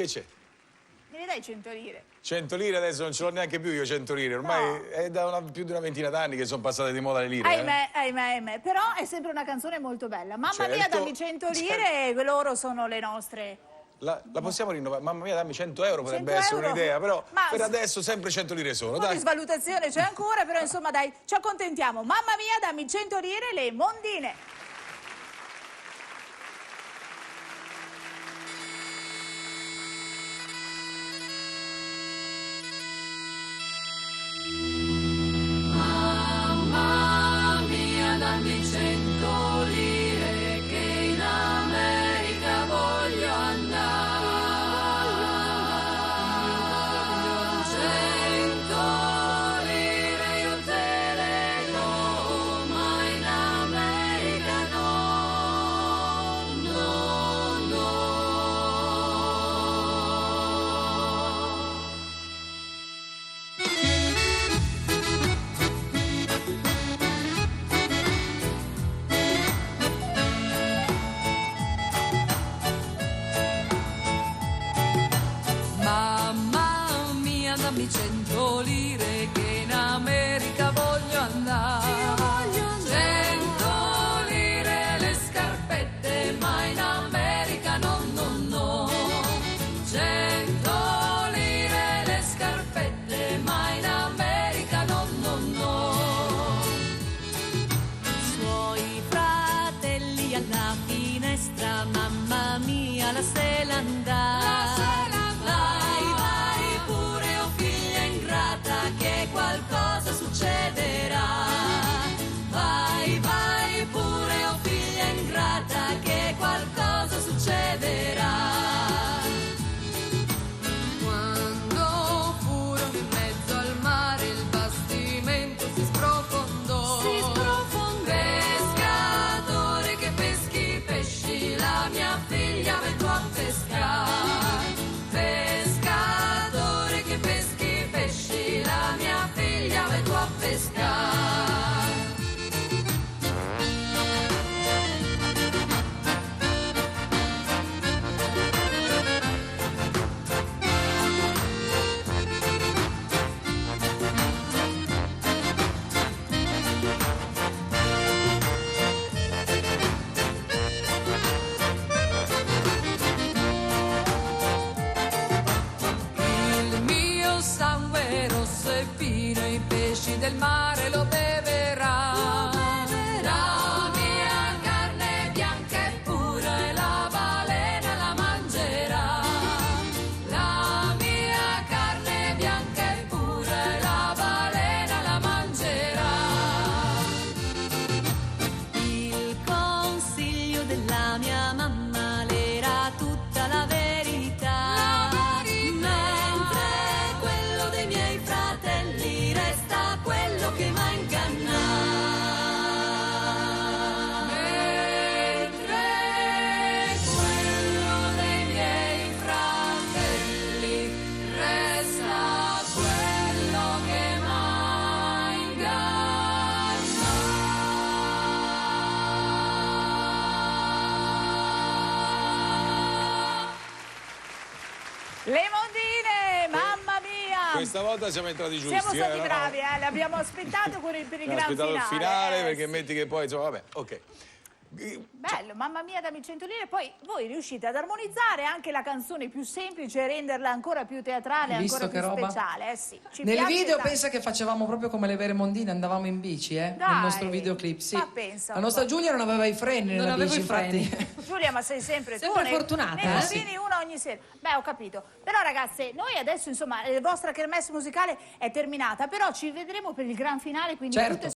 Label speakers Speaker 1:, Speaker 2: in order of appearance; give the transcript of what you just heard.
Speaker 1: Che c'è?
Speaker 2: Me ne dai 100 lire?
Speaker 1: 100 lire adesso non ce l'ho neanche più io 100 lire, ormai
Speaker 2: No.
Speaker 1: è da più di una ventina d'anni che sono passate di moda le lire.
Speaker 2: Ahimè, però è sempre una canzone molto bella. Mamma mia,
Speaker 1: Certo,
Speaker 2: dammi 100 lire e loro sono le nostre.
Speaker 1: La possiamo rinnovare? Mamma mia, dammi 100 euro, potrebbe
Speaker 2: 100
Speaker 1: essere
Speaker 2: euro?
Speaker 1: un'idea, però
Speaker 2: Ma
Speaker 1: per adesso sempre 100 lire sono,
Speaker 2: un po' di
Speaker 1: dai.
Speaker 2: svalutazione c'è ancora, però insomma dai, ci accontentiamo. Mamma mia, dammi 100 lire, le mondine.
Speaker 3: Mamma mia, dammi 100 lire che in America voglio andare. 100 lire io te le do, ma in America no, no, no. Mamma mia, dammi 100 lire che in America voglio andare. 100 lire le scarpette, ma in America no, no, no. 100 lire le scarpette, ma in America no, no, no. Suoi fratelli alla finestra, mamma mia, la se la andà. Vai, vai pure, oh figlia ingrata, che qualcosa succederà. Vai, vai pure, oh figlia ingrata, che qualcosa succederà. Quando furono in mezzo al mare, il bastimento si sprofondò. Pescatore che peschi pesci, la mia figlia vengo a pescare. Pescatore che peschi pesci, la mia figlia vengo a pescare. Il mio sangue è rosso e fino, i pesci del mare lo beverà. La mia carne è bianca e pura e la balena la mangerà. La mia carne è bianca e pura e la balena la mangerà. Il consiglio della mia mamma le era tutta la verità. Mentre quello dei miei fratelli resta quello che m'ha ingannato. Mentre quello dei miei fratelli resta quello che m'ha ingannato.
Speaker 2: Le mondine, mamma mia.
Speaker 1: Questa volta siamo entrati giusti.
Speaker 2: Siamo stati
Speaker 1: no?
Speaker 2: bravi, le abbiamo aspettato per il
Speaker 1: Abbiamo
Speaker 2: gran
Speaker 1: aspettato
Speaker 2: finale.
Speaker 1: il finale perché
Speaker 2: sì.
Speaker 1: metti che poi, insomma, vabbè, ok.
Speaker 2: Bello, mamma mia, dammi 100 lire. Poi voi riuscite ad armonizzare anche la canzone più semplice e renderla ancora più teatrale,
Speaker 4: Hai visto
Speaker 2: ancora
Speaker 4: che
Speaker 2: più
Speaker 4: roba?
Speaker 2: speciale. Sì, ci
Speaker 4: Nel
Speaker 2: piace
Speaker 4: video
Speaker 2: tanto.
Speaker 4: pensa che facevamo proprio come le vere mondine, andavamo in bici, nel
Speaker 2: Dai,
Speaker 4: nostro videoclip, sì.
Speaker 2: ma pensa
Speaker 4: La
Speaker 2: un
Speaker 4: nostra
Speaker 2: po'.
Speaker 4: Giulia non aveva i freni
Speaker 5: Non
Speaker 4: nella
Speaker 5: avevo
Speaker 4: bici,
Speaker 5: i freni.
Speaker 4: infatti.
Speaker 2: Giulia, ma sei sempre
Speaker 5: Sempre
Speaker 2: tu.
Speaker 5: fortunata,
Speaker 2: nei
Speaker 5: eh?
Speaker 2: bambini una ogni sera. Beh, ho capito. Però ragazze, noi adesso insomma, la vostra kermesse musicale è terminata, però ci vedremo per il gran finale, quindi
Speaker 4: Certo.
Speaker 2: tutte